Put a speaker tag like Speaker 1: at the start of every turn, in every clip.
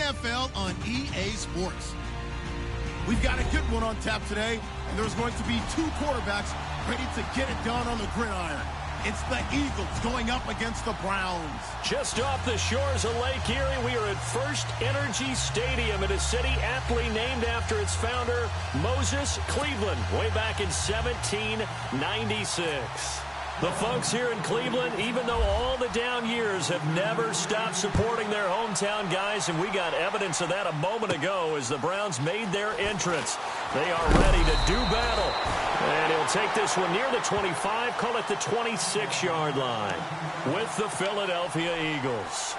Speaker 1: NFL on EA Sports. We've got a good one on tap today, and there's going to be two quarterbacks ready to get it done on the gridiron. It's the Eagles going up against the Browns.
Speaker 2: Just off the shores of Lake Erie, we are at First Energy Stadium in a city aptly named after its founder, Moses Cleveland, way back in 1796. The folks here in Cleveland, even though all the down years, have never stopped supporting their hometown guys, and we got evidence of that a moment ago as the Browns made their entrance. They are ready to do battle. And he'll take this one near the 25, call it the 26-yard line, with the Philadelphia Eagles.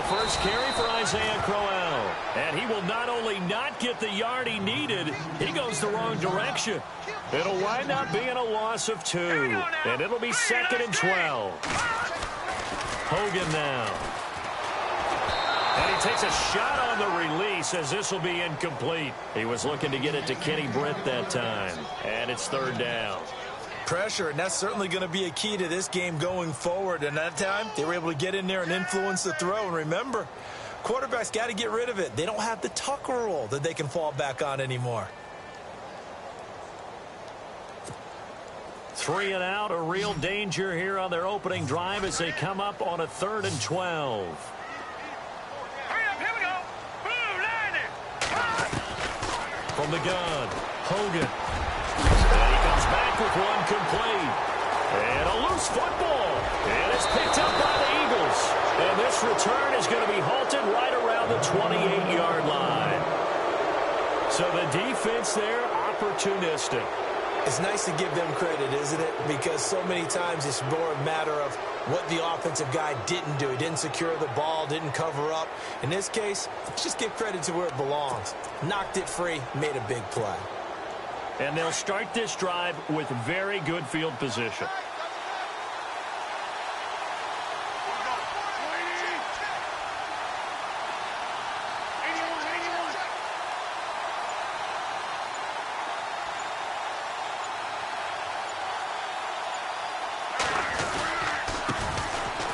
Speaker 2: First carry for Isaiah Crowell. And he will not only not get the yard he needed, he goes the wrong direction. It'll wind up being a loss of 2. And it'll be 2nd and 12. Hogan now. And he takes a shot on the release as this will be incomplete. He was looking to get it to Kenny Britt that time. And it's 3rd down.
Speaker 3: Pressure, and that's certainly going to be a key to this game going forward. And that time, they were able to get in there and influence the throw. And remember, quarterbacks got to get rid of it. They don't have the tuck rule that they can fall back on anymore.
Speaker 2: 3 and out, a real danger here on their opening drive as they come up on a 3rd and 12.
Speaker 4: Hurry up, here we go. Boom, line it.
Speaker 2: From the gun, Hogan. Back with one complete. And a loose football. And it's picked up by the Eagles. And this return is going to be halted right around the 28-yard line. So the defense there, opportunistic.
Speaker 3: It's nice to give them credit, isn't it? Because so many times it's more a matter of what the offensive guy didn't do. He didn't secure the ball, didn't cover up. In this case, let's just give credit to where it belongs. Knocked it free, made a big play.
Speaker 2: And they'll start this drive with very good field position.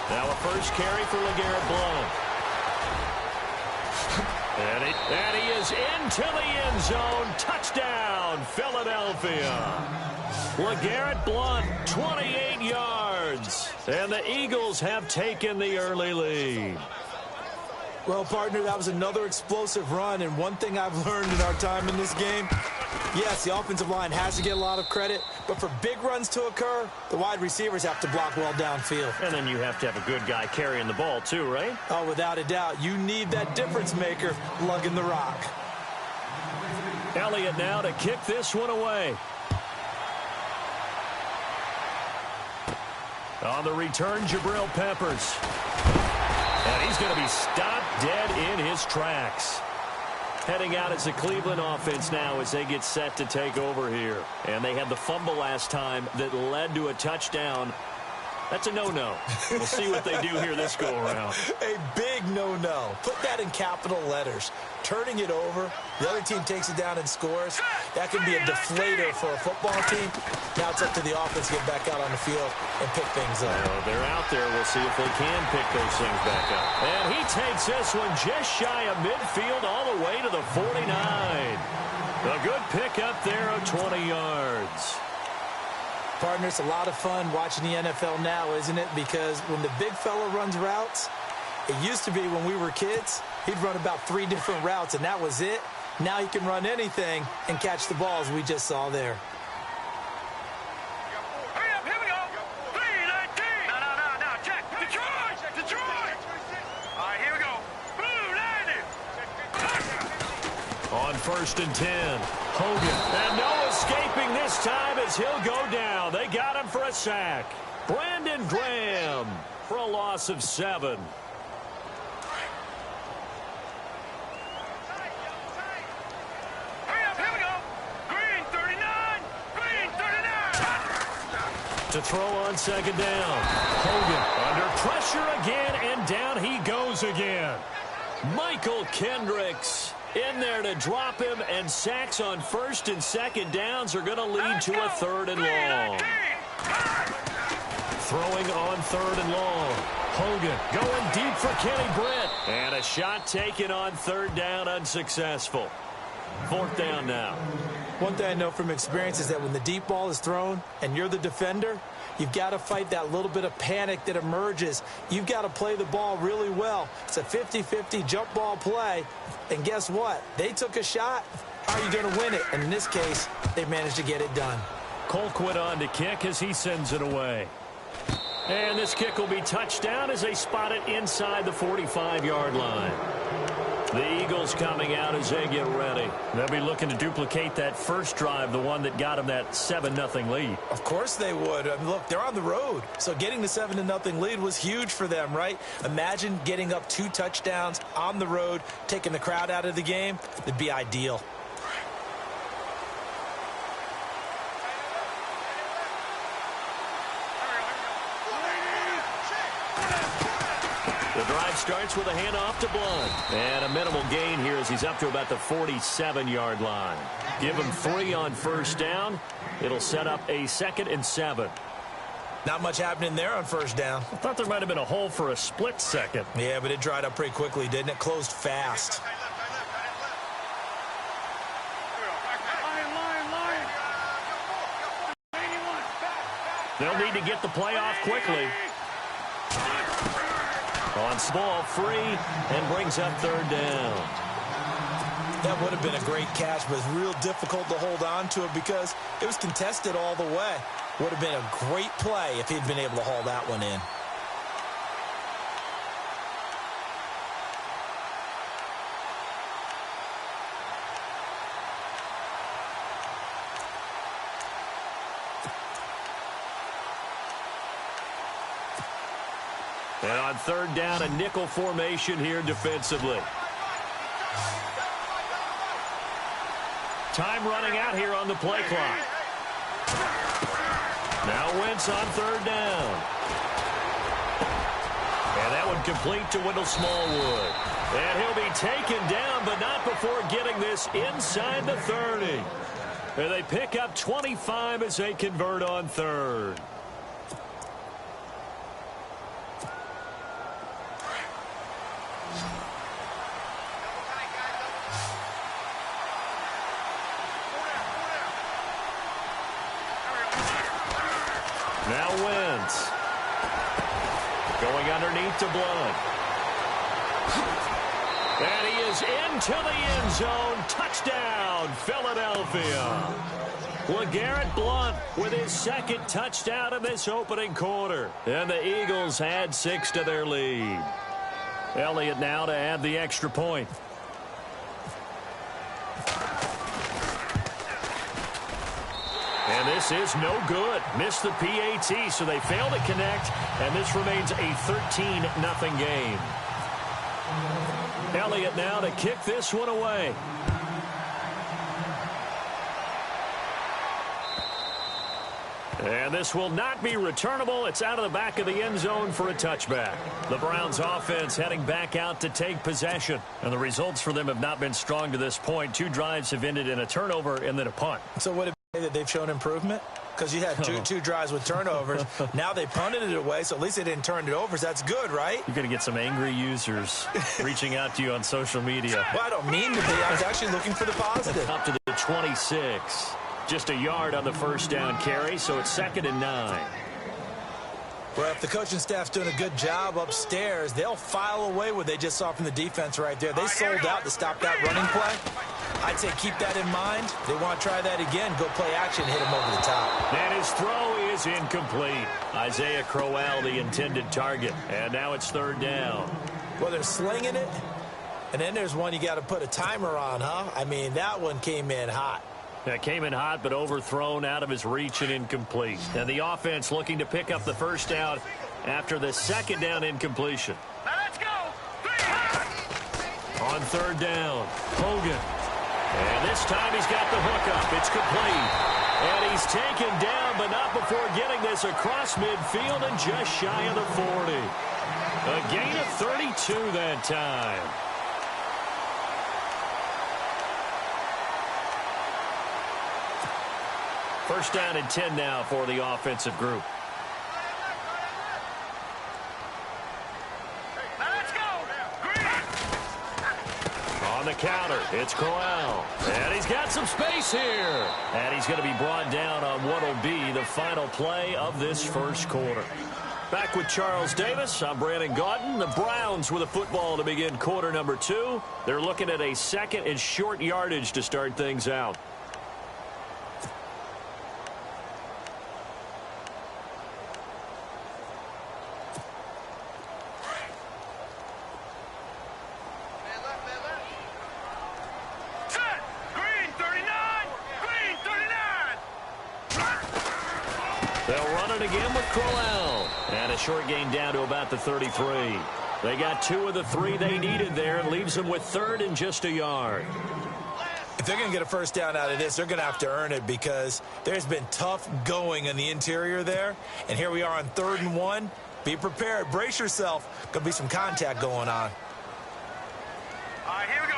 Speaker 2: Now a first carry for LeGarrette Blount. And he is into the end zone. Touchdown, Philadelphia. LeGarrette Blount, 28 yards. And the Eagles have taken the early lead.
Speaker 3: Well, partner, that was another explosive run. And one thing I've learned in our time in this game, yes, the offensive line has to get a lot of credit. But for big runs to occur, the wide receivers have to block well downfield.
Speaker 2: And then you have to have a good guy carrying the ball too, right?
Speaker 3: Oh, without a doubt. You need that difference maker lugging the rock.
Speaker 2: Elliott now to kick this one away. On the return, Jabril Peppers. And he's going to be stopped dead in his tracks. Heading out as the Cleveland offense now as they get set to take over here. And they had the fumble last time that led to a touchdown. That's a no-no. We'll see what they do here this go-around.
Speaker 3: A big no-no. Put that in capital letters. Turning it over, the other team takes it down and scores. That can be a deflator for a football team. Now it's up to the offense to get back out on the field and pick things up.
Speaker 2: Well, they're out there. We'll see if they can pick those things back up. And he takes this one just shy of midfield all the way to the 49. A good pick up there of 20 yards.
Speaker 3: Partner, it's a lot of fun watching the NFL now, isn't it? Because when the big fella runs routes, it used to be when we were kids, he'd run about 3 different routes, and that was it. Now he can run anything and catch the balls we just saw there.
Speaker 4: Hurry up, here we go. 3-19. No, check. Detroit. All right, here we go. Boom, landed.
Speaker 2: On 1st and 10, Hogan. And no escaping this time as he'll go down. They got him for a sack. Brandon Graham for a loss of 7. To throw on second down. Hogan under pressure again, and down he goes again. Michael Kendricks in there to drop him, and sacks on first and second downs are going to lead to a third and long. Throwing on third and long. Hogan going deep for Kenny Britt. And a shot taken on third down, unsuccessful. Fourth down now.
Speaker 3: One thing I know from experience is that when the deep ball is thrown and you're the defender, you've got to fight that little bit of panic that emerges. You've got to play the ball really well. It's a 50-50 jump ball play. And guess what? They took a shot. How are you going to win it? And in this case, they managed to get it done.
Speaker 2: Colquitt on to kick as he sends it away. And this kick will be touchdown as they spot it inside the 45-yard line. The Eagles coming out as they get ready. They'll be looking to duplicate that first drive, the one that got them that 7-0 lead.
Speaker 3: Of course they would. I mean, look, they're on the road. So getting the 7-0 lead was huge for them, right? Imagine getting up 2 touchdowns on the road, taking the crowd out of the game. It'd be ideal.
Speaker 2: The drive starts with a handoff to Blunt. And a minimal gain here as he's up to about the 47-yard line. Give him 3 on first down. It'll set up a 2nd and 7.
Speaker 3: Not much happening there on first down.
Speaker 2: I thought there might have been a hole for a split second.
Speaker 3: Yeah, but it dried up pretty quickly, didn't it? Closed fast.
Speaker 2: They'll need to get the play off quickly. On ball free and brings up third down.
Speaker 3: That would have been a great catch, but it's real difficult to hold on to it because it was contested all the way. Would have been a great play if he'd been able to haul that one in.
Speaker 2: And on third down, a nickel formation here defensively. Time running out here on the play clock. Now Wentz on third down. And that one complete to Wendell Smallwood. And he'll be taken down, but not before getting this inside the 30. And they pick up 25 as they convert on third. Now Wentz. Going underneath to Blunt. And he is into the end zone. Touchdown, Philadelphia. LeGarrette Blunt with his 2nd touchdown in this opening quarter. And the Eagles add 6 to their lead. Elliott now to add the extra point. And this is no good. Missed the PAT, so they fail to connect, and this remains a 13-0 game. Elliott now to kick this one away. And this will not be returnable. It's out of the back of the end zone for a touchback. The Browns offense heading back out to take possession. And the results for them have not been strong to this point. 2 drives have ended in a turnover and then a punt.
Speaker 3: So would it be that they've shown improvement? Because you had two drives with turnovers. Now they punted it away, so at least they didn't turn it over. So that's good, right?
Speaker 2: You're going to get some angry users reaching out to you on social media.
Speaker 3: Well, I don't mean to be. I was actually looking for the positive.
Speaker 2: Up to the 26. Just a yard on the first down carry, so it's 2nd and 9.
Speaker 3: Well, if the coaching staff's doing a good job upstairs, they'll file away what they just saw from the defense right there. They sold out to stop that running play. I'd say keep that in mind. If they want to try that again, go play action, hit him over the top.
Speaker 2: And his throw is incomplete. Isaiah Crowell, the intended target. And now it's 3rd down.
Speaker 3: Well, they're slinging it, and then there's one you got to put a timer on, huh? I mean, that one came in hot.
Speaker 2: That came in hot, but overthrown out of his reach and incomplete. And the offense looking to pick up the first down after the 2nd down incompletion.
Speaker 4: Now let's go.
Speaker 2: On 3rd down, Hogan. And this time he's got the hook up. It's complete. And he's taken down, but not before getting this across midfield and just shy of the 40. A gain of 32 that time. First down and 10 now for the offensive group.
Speaker 4: Let's go.
Speaker 2: On the counter, it's Crowell. And he's got some space here. And he's going to be brought down on what will be the final play of this first quarter. Back with Charles Davis, I'm Brandon Gaudin. The Browns with a football to begin quarter number 2. They're looking at a second and short yardage to start things out. They'll run it again with Crowell. And a short gain down to about the 33. They got 2 of the 3 they needed there. And leaves them with third and just a yard.
Speaker 3: If they're going to get a first down out of this, they're going to have to earn it because there's been tough going in the interior there. And here we are on 3rd and 1. Be prepared. Brace yourself. Going to be some contact going on.
Speaker 4: All right, here we go.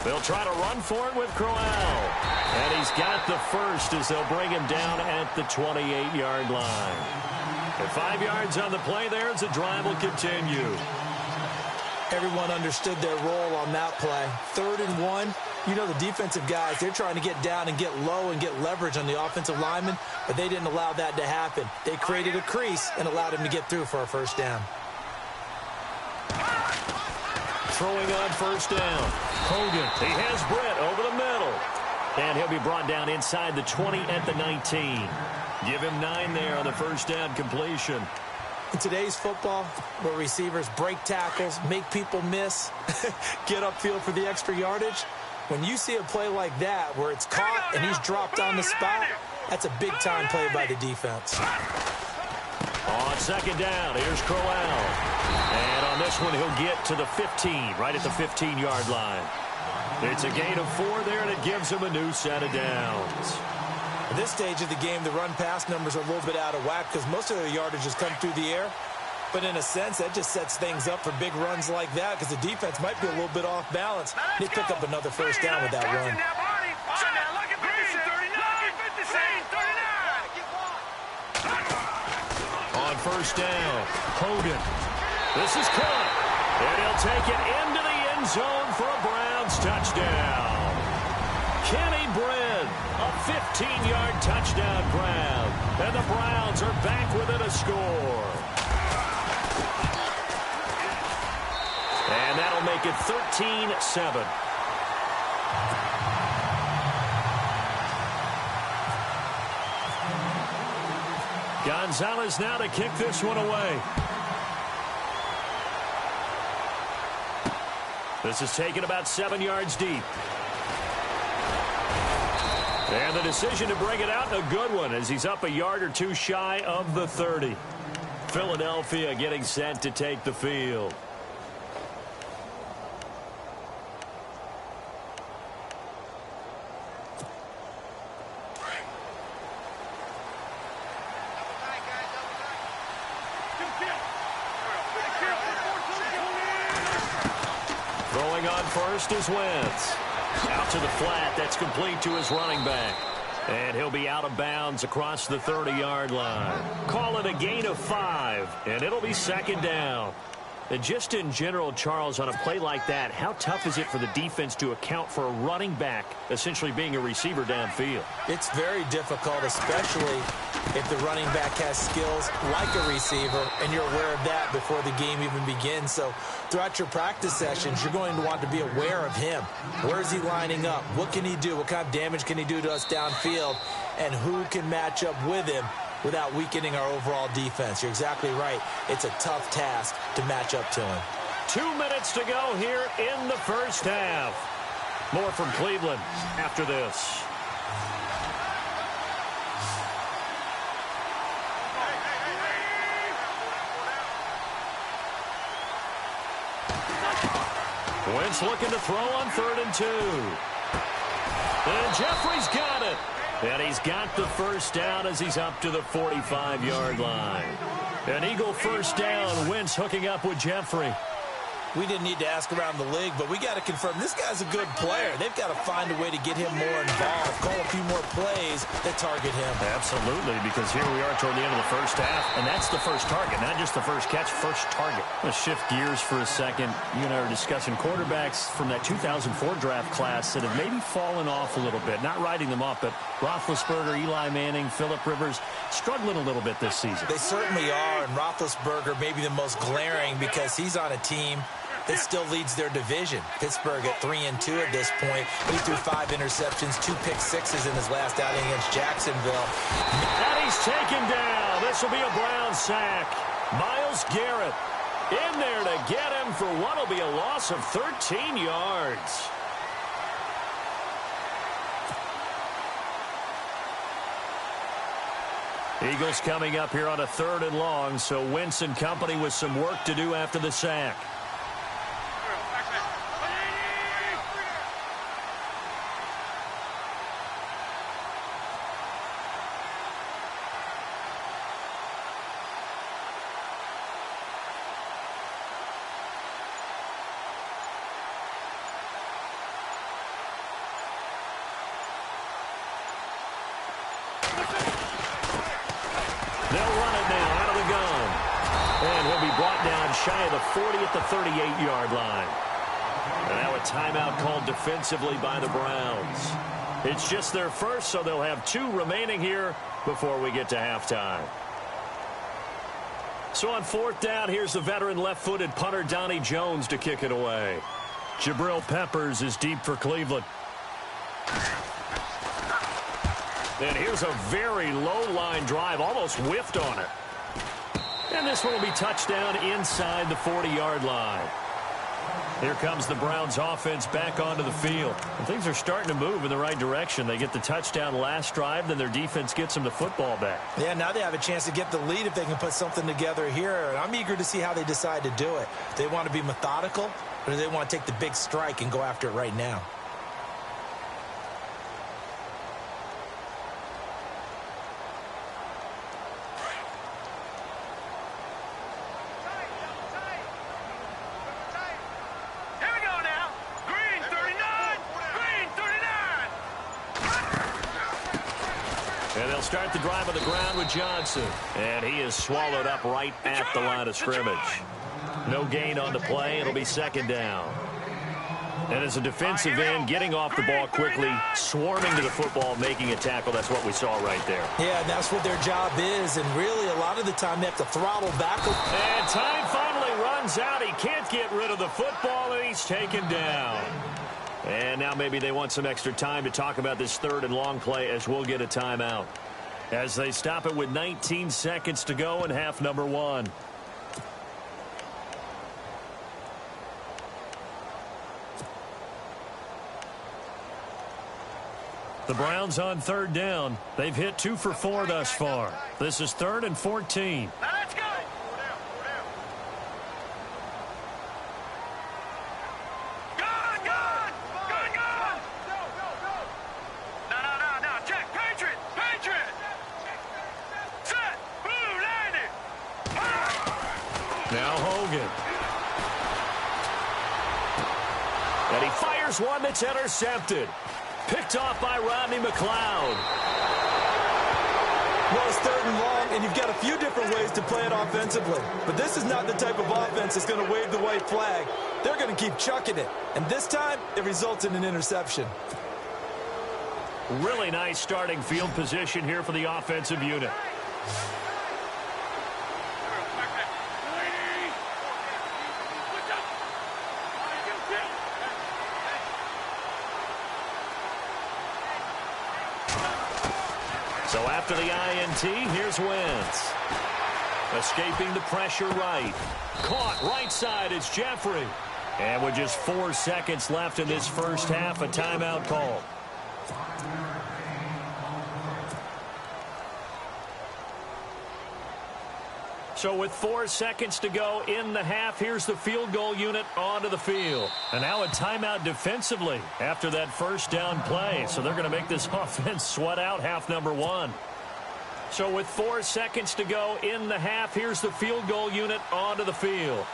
Speaker 2: They'll try to run for it with Crowell. And he's got the first as they'll bring him down at the 28-yard line. And 5 yards on the play there as the drive will continue.
Speaker 3: Everyone understood their role on that play. 3rd and 1. You know the defensive guys, they're trying to get down and get low and get leverage on the offensive lineman, but they didn't allow that to happen. They created a crease and allowed him to get through for a first down.
Speaker 2: Throwing on first down. Hogan. He has Brett over the middle. And he'll be brought down inside the 20 at the 19. Give him 9 there on the first down completion.
Speaker 3: In today's football, where receivers break tackles, make people miss, get upfield for the extra yardage, when you see a play like that where it's caught and he's dropped on the spot, that's a big-time play by the defense.
Speaker 2: On second down, here's Crowell. And on this one, he'll get to the 15, right at the 15-yard line. It's a gain of 4 there, and it gives him a new set of downs.
Speaker 3: At this stage of the game, the run-pass numbers are a little bit out of whack because most of their yardage has come through the air. But in a sense, that just sets things up for big runs like that because the defense might be a little bit off balance. They pick up another first down with that run.
Speaker 2: On first down, Hogan. This is caught. And he'll take it into the end zone for a Browns touchdown. Kenny Britt, a 15-yard touchdown grab. And the Browns are back within a score. And that'll make it 13-7. Gonzalez now to kick this one away. This is taken about 7 yards deep. And the decision to bring it out, a good one, as he's up a yard or 2 shy of the 30. Philadelphia getting set to take the field. Throwing on first is Wentz. Out to the flat. That's complete to his running back. And he'll be out of bounds across the 30-yard line. Call it a gain of 5, and it'll be second down. And just in general, Charles, on a play like that, how tough is it for the defense to account for a running back essentially being a receiver downfield?
Speaker 3: It's very difficult, especially if the running back has skills like a receiver, and you're aware of that before the game even begins. So throughout your practice sessions, you're going to want to be aware of him. Where is he lining up? What can he do? What kind of damage can he do to us downfield? And who can match up with him without weakening our overall defense? You're exactly right. It's a tough task to match up to him.
Speaker 2: 2 minutes to go here in the first half. More from Cleveland after this. Wentz looking to throw on 3rd and 2. And Jeffrey's got it. And he's got the first down as he's up to the 45-yard line. An Eagle first down. Wentz hooking up with Jeffrey.
Speaker 3: We didn't need to ask around the league, but we got to confirm this guy's a good player. They've got to find a way to get him more involved, call a few more plays that target him.
Speaker 2: Absolutely, because here we are toward the end of the first half, and that's the first target, not just the first catch, first target. Let's shift gears for a second. You and I were discussing quarterbacks from that 2004 draft class that have maybe fallen off a little bit. Not writing them off, but Roethlisberger, Eli Manning, Phillip Rivers struggling a little bit this season.
Speaker 3: They certainly are, and Roethlisberger may be the most glaring because he's on a team that still leads their division. Pittsburgh at 3-2 at this point. He threw 5 interceptions, 2 pick-sixes in his last outing against Jacksonville.
Speaker 2: And he's taken down. This will be a Brown sack. Myles Garrett in there to get him for what will be a loss of 13 yards. Eagles coming up here on a 3rd and long, so Wentz and company with some work to do after the sack. They'll run it now out of the gun. And he'll be brought down shy of the 40 at the 38-yard line. And now a timeout called defensively by the Browns. It's just their first, so they'll have 2 remaining here before we get to halftime. So on 4th down, here's the veteran left-footed punter Donnie Jones to kick it away. Jabril Peppers is deep for Cleveland. And here's a very low-line drive, almost whiffed on it. And this one will be touchdown inside the 40-yard line. Here comes the Browns offense back onto the field. And things are starting to move in the right direction. They get the touchdown last drive, then their defense gets them the football back.
Speaker 3: Yeah, now they have a chance to get the lead if they can put something together here. And I'm eager to see how they decide to do it. Do they want to be methodical, or do they want to take the big strike and go after it right now?
Speaker 2: Start the drive on the ground with Johnson. And he is swallowed up right at the line of scrimmage. No gain on the play. It'll be 2nd down. And as a defensive end, getting off the ball quickly, swarming to the football, making a tackle. That's what we saw right there.
Speaker 3: Yeah, that's what their job is. And really, a lot of the time, they have to throttle back.
Speaker 2: And time finally runs out. He can't get rid of the football, and he's taken down. And now maybe they want some extra time to talk about this 3rd and long play as we'll get a timeout. As they stop it with 19 seconds to go in half number 1. The Browns on 3rd down. They've hit 2 for 4 thus far. This is 3rd and 14.
Speaker 4: Now let's go.
Speaker 2: Now Hogan. And he fires one that's intercepted. Picked off by Rodney McLeod.
Speaker 3: Well, it's 3rd and long, and you've got a few different ways to play it offensively. But this is not the type of offense that's going to wave the white flag. They're going to keep chucking it. And this time, it results in an interception.
Speaker 2: Really nice starting field position here for the offensive unit. So after the INT, here's Wentz. Escaping the pressure right. Caught right side, it's Jeffrey. And with just 4 seconds left in this first half, a timeout call. So with 4 seconds to go in the half, here's the field goal unit onto the field. And now a timeout defensively after that first down play. So they're going to make this offense sweat out half number 1. So with 4 seconds to go in the half, here's the field goal unit onto the field.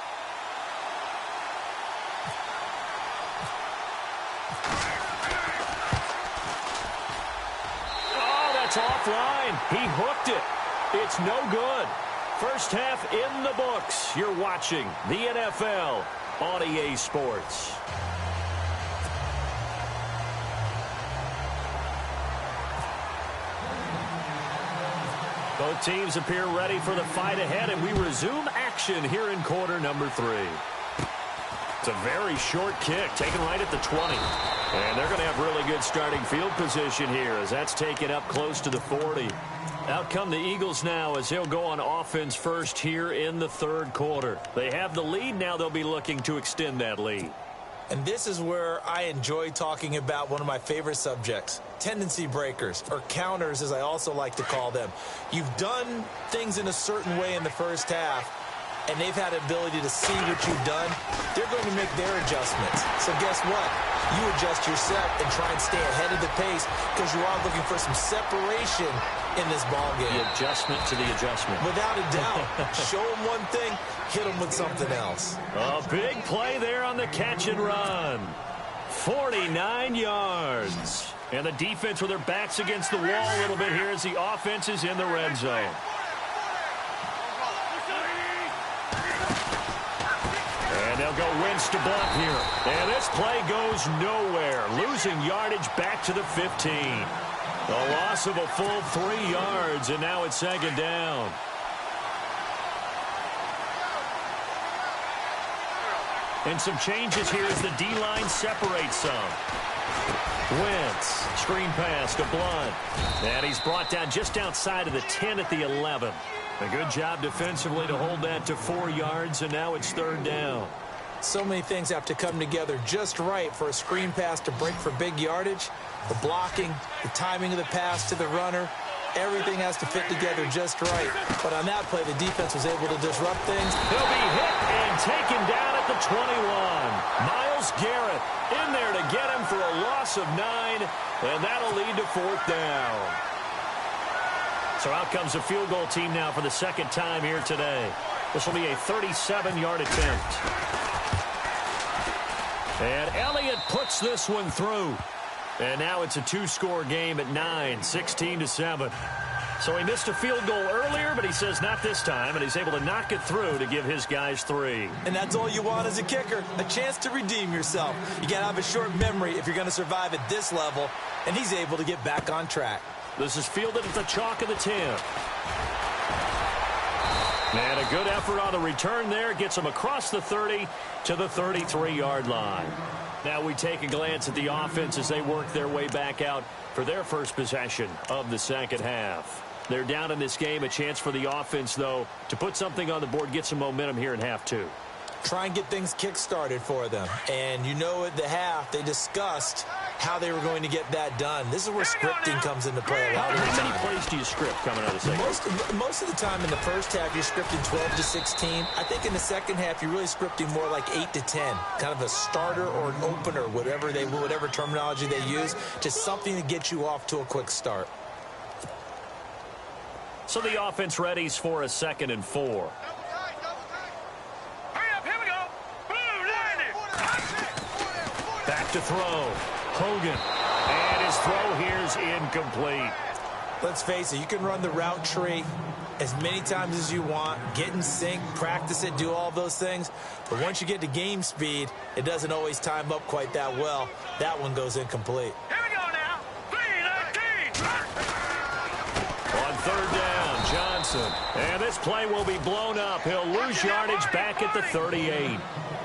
Speaker 2: Oh, that's offline. He hooked it. It's no good. First half in the books. You're watching the NFL on EA Sports. Both teams appear ready for the fight ahead, and we resume action here in quarter number 3. It's a very short kick, taken right at the 20. And they're going to have really good starting field position here as that's taken up close to the 40. Out come the Eagles now as they'll go on offense first here in the third quarter. They have the lead. Now they'll be looking to extend that lead.
Speaker 3: And this is where I enjoy talking about one of my favorite subjects, tendency breakers, or counters as I also like to call them. You've done things in a certain way in the first half, and they've had the ability to see what you've done. They're going to make their adjustments. So guess what? You adjust yourself and try and stay ahead of the pace because you are looking for some separation in this ball game.
Speaker 2: The adjustment to the adjustment.
Speaker 3: Without a doubt. Show them one thing, hit them with something else.
Speaker 2: A big play there on the catch and run. 49 yards. And the defense with their backs against the wall a little bit here as the offense is in the red zone. And they'll go Wentz to block here. And this play goes nowhere. Losing yardage back to the 15. A loss of a full 3 yards, and now it's second down. And some changes here as the D-line separates some. Wentz, screen pass to Blunt. And he's brought down just outside of the 10 at the 11. A good job defensively to hold that to 4 yards, and now it's third down.
Speaker 3: So many things have to come together just right for a screen pass to break for big yardage. The blocking, the timing of the pass to the runner, everything has to fit together just right. But on that play, the defense was able to disrupt things.
Speaker 2: He'll be hit and taken down at the 21. Myles Garrett in there to get him for a loss of 9, and that'll lead to fourth down. So out comes the field goal team now for the second time here today. This will be a 37-yard attempt. And Elliott puts this one through. And now it's a 2-score game at 9, 16-7. So he missed a field goal earlier, but he says not this time, and he's able to knock it through to give his guys 3.
Speaker 3: And that's all you want as a kicker, a chance to redeem yourself. You got to have a short memory if you're going to survive at this level, and he's able to get back on track.
Speaker 2: This is fielded at the chalk of the 10. And a good effort on the return there. Gets him across the 30 to the 33-yard line. Now we take a glance at the offense as they work their way back out for their first possession of the second half. They're down in this game. A chance for the offense, though, to put something on the board, get some momentum here in half 2.
Speaker 3: Try and get things kick-started for them. And you know at the half, they discussed how they were going to get that done. This is where scripting comes into play a lot of the time.
Speaker 2: How many plays do you script coming out of the second?
Speaker 3: Most of the time in the first half, you're scripting 12 to 16. I think in the second half, you're really scripting more like 8 to 10. Kind of a starter or an opener, whatever terminology they use. Just something to get you off to a quick start.
Speaker 2: So the offense readies for a 2nd and 4. Back to throw. Hogan. And his throw here is incomplete.
Speaker 3: Let's face it, you can run the route tree as many times as you want, get in sync, practice it, do all those things. But once you get to game speed, it doesn't always time up quite that well. That one goes incomplete.
Speaker 4: Here we go now. 3-19.
Speaker 2: On third down, Johnson. And this play will be blown up. He'll lose yardage back at the 38.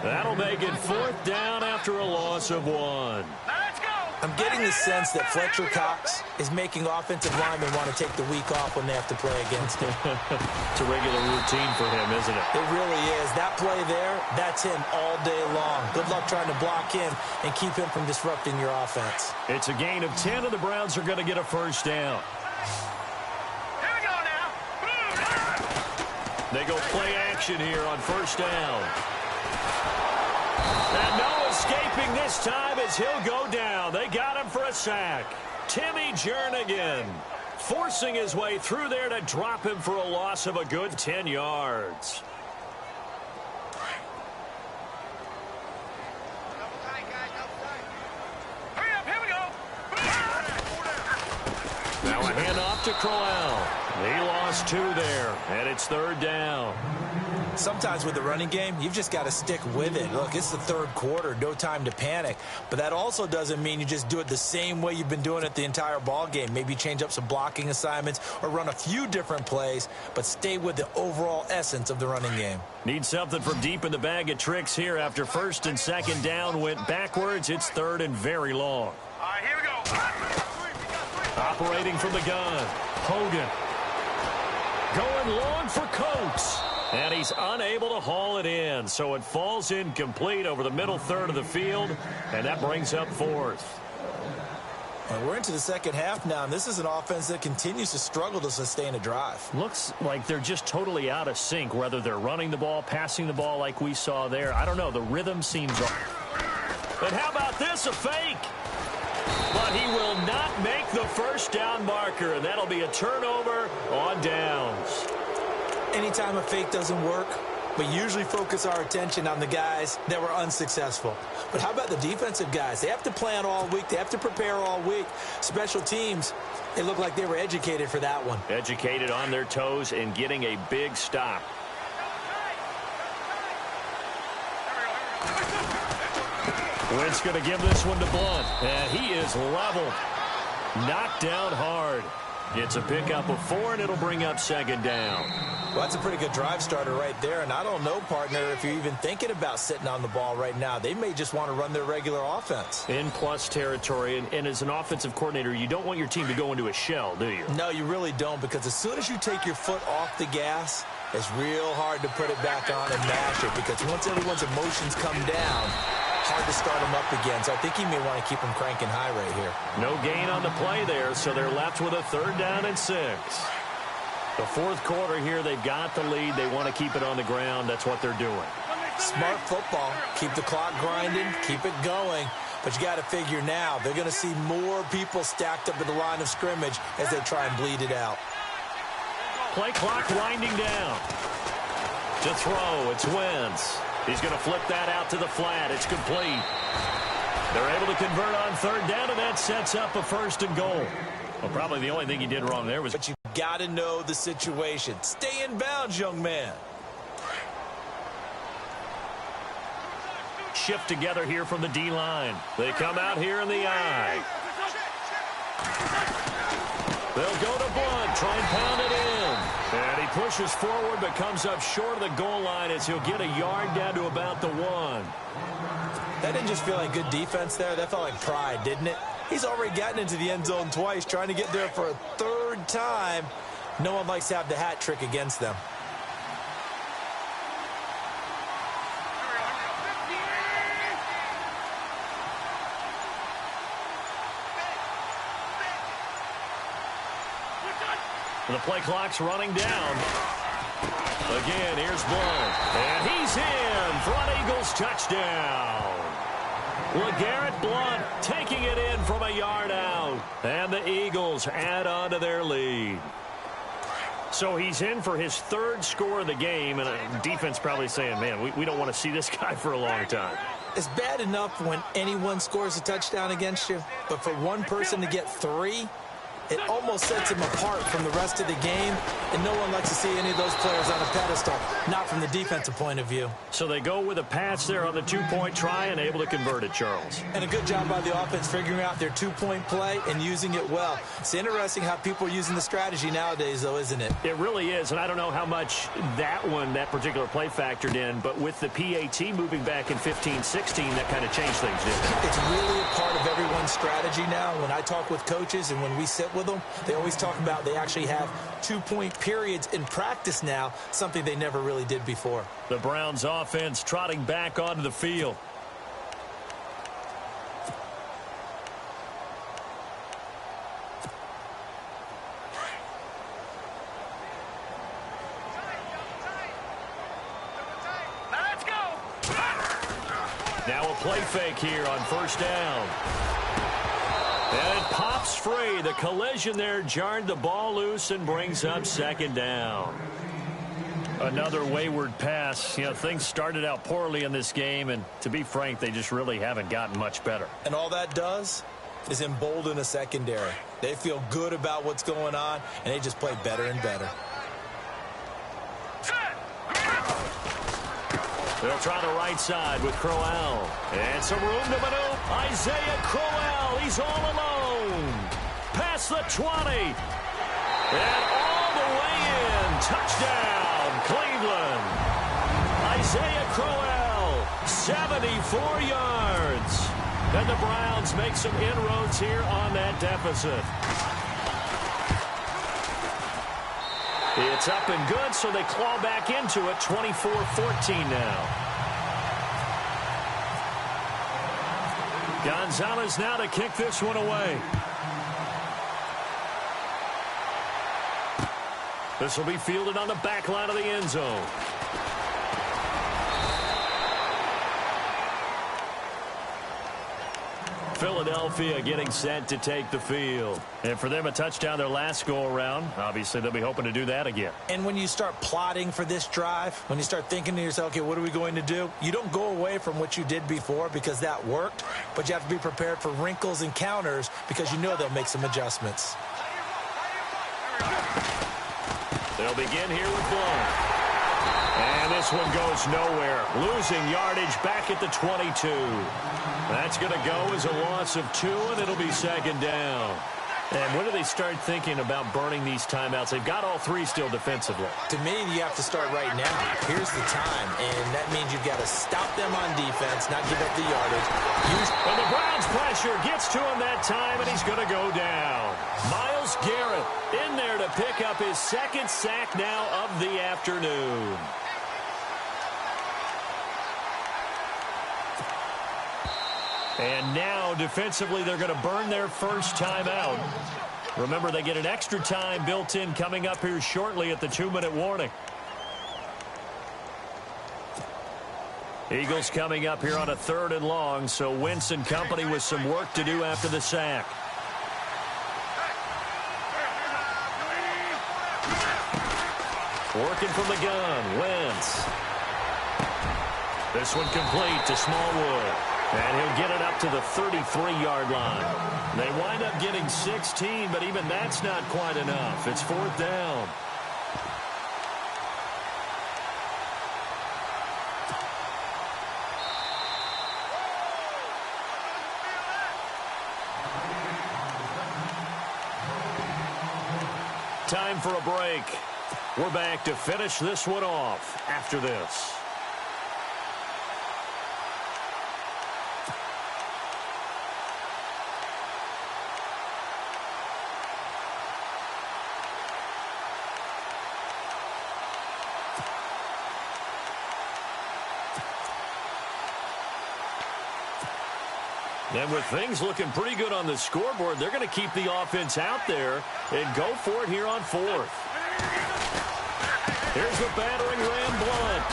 Speaker 2: That'll make it fourth down after a loss of 1.
Speaker 4: Now let's go.
Speaker 3: I'm getting the sense that Fletcher Cox is making offensive linemen want to take the week off when they have to play against him.
Speaker 2: It's a regular routine for him, isn't it?
Speaker 3: It really is. That play there, that's him all day long. Good luck trying to block him and keep him from disrupting your offense.
Speaker 2: It's a gain of 10, and the Browns are going to get a first down.
Speaker 4: Here we go now.
Speaker 2: They go play action here on first down. And no escaping this time as he'll go down. They got him for a sack. Timmy Jernigan forcing his way through there to drop him for a loss of a good 10 yards. Now a handoff to Crowell. He lost 2 there, and it's third down.
Speaker 3: Sometimes with the running game, you've just got to stick with it. Look, it's the third quarter, no time to panic. But that also doesn't mean you just do it the same way you've been doing it the entire ball game. Maybe change up some blocking assignments or run a few different plays, but stay with the overall essence of the running game.
Speaker 2: Need something from deep in the bag of tricks here after first and second down went backwards. It's third and very long.
Speaker 4: All right, here we go.
Speaker 2: Operating from the gun, Hogan. Going long for Coates. And he's unable to haul it in, so it falls incomplete over the middle third of the field, and that brings up fourth.
Speaker 3: And we're into the second half now, and this is an offense that continues to struggle to sustain a drive.
Speaker 2: Looks like they're just totally out of sync, whether they're running the ball, passing the ball like we saw there. I don't know. The rhythm seems off. But how about this, a fake? But he will not make the first down marker, and that'll be a turnover on downs.
Speaker 3: Anytime a fake doesn't work, we usually focus our attention on the guys that were unsuccessful. But how about the defensive guys? They have to plan all week. They have to prepare all week. Special teams, they look like they were educated for that one.
Speaker 2: Educated on their toes and getting a big stop. Wentz going to give this one to Blunt, and he is leveled. Knocked down hard. It's a pickup of 4, and it'll bring up second down.
Speaker 3: Well, that's a pretty good drive starter right there, and I don't know, partner, if you're even thinking about sitting on the ball right now. They may just want to run their regular offense.
Speaker 2: In plus territory, and as an offensive coordinator, you don't want your team to go into a shell, do you?
Speaker 3: No, you really don't, because as soon as you take your foot off the gas, it's real hard to put it back on and mash it, because once everyone's emotions come down, hard to start them up again. So I think he may want to keep them cranking high right here.
Speaker 2: No gain on the play there, so they're left with a third down and 6. The fourth quarter here, they've got the lead. They want to keep it on the ground. That's what they're doing.
Speaker 3: Smart football. Keep the clock grinding. Keep it going. But you got to figure now, they're going to see more people stacked up at the line of scrimmage as they try and bleed it out.
Speaker 2: Play clock winding down. To throw, it's Wentz. He's going to flip that out to the flat. It's complete. They're able to convert on third down, and that sets up a first and goal. Well, probably the only thing he did wrong there was...
Speaker 3: But you got to know the situation. Stay in bounds, young man.
Speaker 2: Shift together here from the D-line. They come out here in the eye. They'll go to Blunt, try and pound it in. And he pushes forward but comes up short of the goal line as he'll get a yard down to about the 1.
Speaker 3: That didn't just feel like good defense there. That felt like pride, didn't it? He's already gotten into the end zone twice, trying to get there for a third time. No one likes to have the hat trick against them.
Speaker 2: The play clock's running down. Again, here's Blunt. And he's in. Front Eagles touchdown. LeGarrette Blunt taking it in from a yard out. And the Eagles add on to their lead. So he's in for his third score of the game. And defense probably saying, man, we don't want to see this guy for a long time.
Speaker 3: It's bad enough when anyone scores a touchdown against you. But for one person to get 3... it almost sets him apart from the rest of the game, and no one likes to see any of those players on a pedestal, not from the defensive point of view.
Speaker 2: So they go with a pass there on the two-point try and able to convert it, Charles.
Speaker 3: And a good job by the offense figuring out their two-point play and using it well. It's interesting how people are using the strategy nowadays, though, isn't it?
Speaker 2: It really is, and I don't know how much that particular play factored in, but with the PAT moving back in 15-16, that kind of changed things, didn't it?
Speaker 3: It's really a part of everyone's strategy now. When I talk with coaches and when we sit with them, they always talk about they actually have two-point periods in practice now, something they never really did before.
Speaker 2: The Browns offense trotting back onto the field. Now a play fake here on first down. And it pops free. The collision there jarred the ball loose and brings up second down. Another wayward pass. You know, things started out poorly in this game, and to be frank, they just really haven't gotten much better.
Speaker 3: And all that does is embolden a secondary. They feel good about what's going on, and they just play better and better.
Speaker 2: They'll try the right side with Crowell. And some room to maneuver. Isaiah Crowell, he's all alone. Past the 20. And all the way in. Touchdown, Cleveland. Isaiah Crowell, 74 yards. And the Browns make some inroads here on that deficit. It's up and good, so they claw back into it, 24-14 now. Gonzalez now to kick this one away. This will be fielded on the back line of the end zone. Philadelphia getting set to take the field. And for them, a touchdown their last go-around. Obviously, they'll be hoping to do that again.
Speaker 3: And when you start plotting for this drive, when you start thinking to yourself, okay, what are we going to do? You don't go away from what you did before because that worked, but you have to be prepared for wrinkles and counters because you know they'll make some adjustments.
Speaker 2: They'll begin here with Blount. And this one goes nowhere. Losing yardage back at the 22. That's going to go as a loss of 2, and it'll be second down. And when do they start thinking about burning these timeouts? They've got all 3 still defensively.
Speaker 3: To me, you have to start right now. Here's the time, and that means you've got to stop them on defense, not give up the yardage.
Speaker 2: And the Browns' pressure gets to him that time, and he's going to go down. Myles Garrett in there to pick up his second sack now of the afternoon. And now, defensively, they're going to burn their first timeout. Remember, they get an extra time built in coming up here shortly at the 2-minute warning. Eagles coming up here on a 3rd and long, so Wentz and company with some work to do after the sack. Working from the gun, Wentz. This one complete to Smallwood. And he'll get it up to the 33-yard line. They wind up getting 16, but even that's not quite enough. It's 4th down. Time for a break. We're back to finish this one off after this. And with things looking pretty good on the scoreboard, they're going to keep the offense out there and go for it here on 4th. Here's the battering ram, Blount.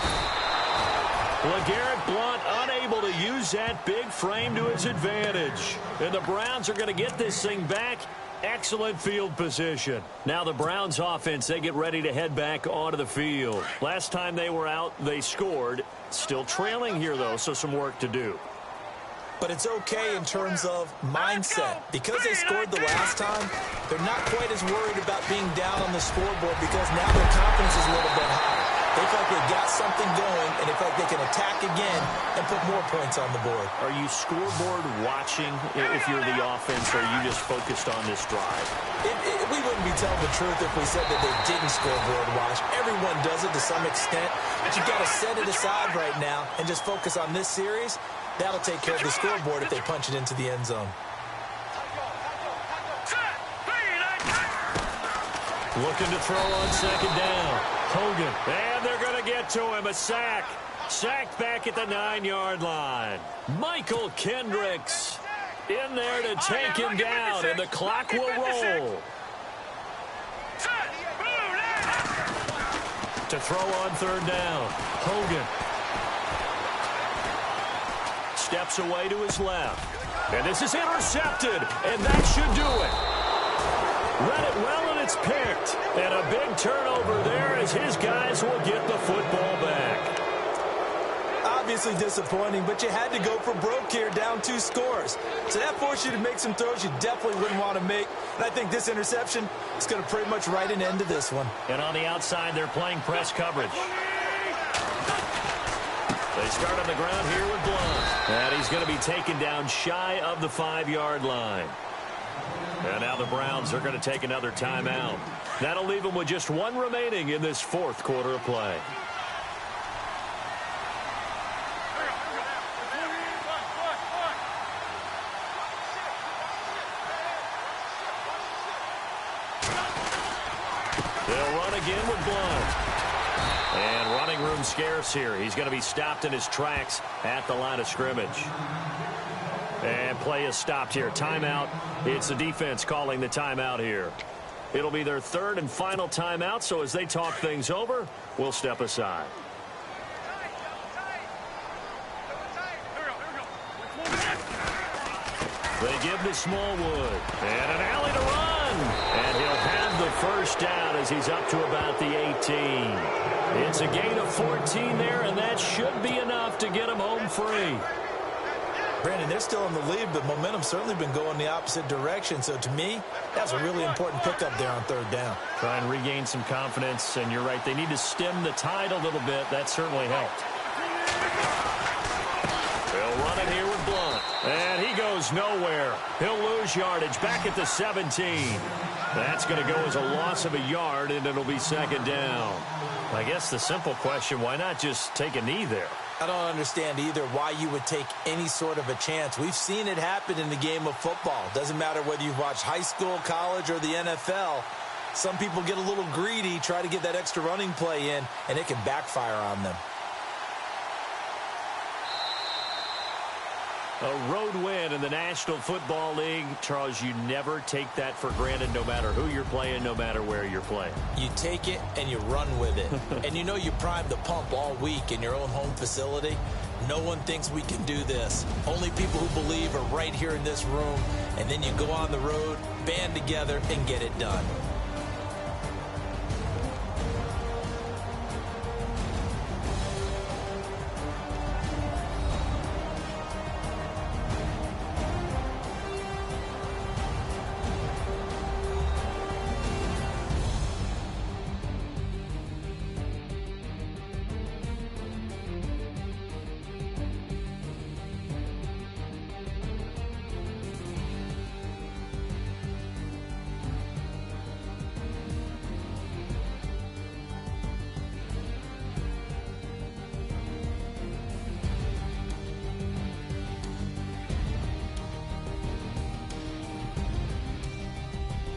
Speaker 2: LeGarrette Blount unable to use that big frame to his advantage. And the Browns are going to get this thing back. Excellent field position. Now the Browns offense, they get ready to head back onto the field. Last time they were out, they scored. Still trailing here, though, so some work to do.
Speaker 3: But it's okay in terms of mindset. Because they scored the last time, they're not quite as worried about being down on the scoreboard because now their confidence is a little bit higher. They feel like they've got something going, and they feel like they can attack again and put more points on the board.
Speaker 2: Are you scoreboard watching if you're the offense, or are you just focused on this drive?
Speaker 3: We wouldn't be telling the truth if we said that they didn't scoreboard watch. Everyone does it to some extent, but you've got to set it aside right now and just focus on this series. That'll take care of the scoreboard if they punch it into the end zone.
Speaker 2: Looking to throw on second down. Hogan. And they're going to get to him. A sack. Sacked back at the 9-yard line. Michael Kendricks in there to take him down, and the clock will roll. To throw on 3rd down. Hogan. steps away to his left. And this is intercepted, and that should do it. Read it well, and it's picked. And a big turnover there as his guys will get the football back.
Speaker 3: Obviously disappointing, but you had to go for broke here, down 2 scores. So that forced you to make some throws you definitely wouldn't want to make. And I think this interception is going to pretty much write an end to this one.
Speaker 2: And on the outside, they're playing press coverage. They start on the ground here with Blunt. And he's going to be taken down shy of the 5-yard line. And now the Browns are going to take another timeout. That'll leave them with just 1 remaining in this 4th quarter of play. They'll run again with Blunt. And running room scarce here. He's going to be stopped in his tracks at the line of scrimmage. And play is stopped here. Timeout. It's the defense calling the timeout here. It'll be their 3rd and final timeout, so as they talk things over, we'll step aside. They give to Smallwood. And an alley to run. And he'll have the first down as he's up to about the 18. It's a gain of 14 there, and that should be enough to get him home free.
Speaker 3: Brandon, they're still in the lead, but momentum's certainly been going the opposite direction. So to me, that's a really important pickup there on 3rd down.
Speaker 2: Try and regain some confidence, and you're right. They need to stem the tide a little bit. That certainly helped. They'll run it here with Blunt. And he goes nowhere. He'll lose yardage back at the 17. That's going to go as a loss of a yard, and it'll be 2nd down. I guess the simple question, why not just take a knee there?
Speaker 3: I don't understand either why you would take any sort of a chance. We've seen it happen in the game of football. Doesn't matter whether you've watched high school, college, or the NFL. Some people get a little greedy, try to get that extra running play in, and it can backfire on them.
Speaker 2: A road win in the National Football League. Charles, you never take that for granted no matter who you're playing, no matter where you're playing.
Speaker 3: You take it and you run with it. And you know you primed the pump all week in your own home facility. No one thinks we can do this. Only people who believe are right here in this room. And then you go on the road, band together, and get it done.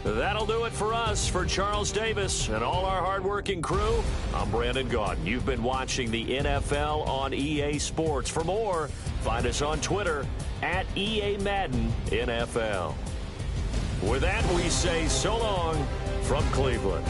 Speaker 2: That'll do it for us. For Charles Davis and all our hardworking crew, I'm Brandon Gaudin. You've been watching the NFL on EA Sports. For more, find us on Twitter at EA Madden NFL. With that, we say so long from Cleveland.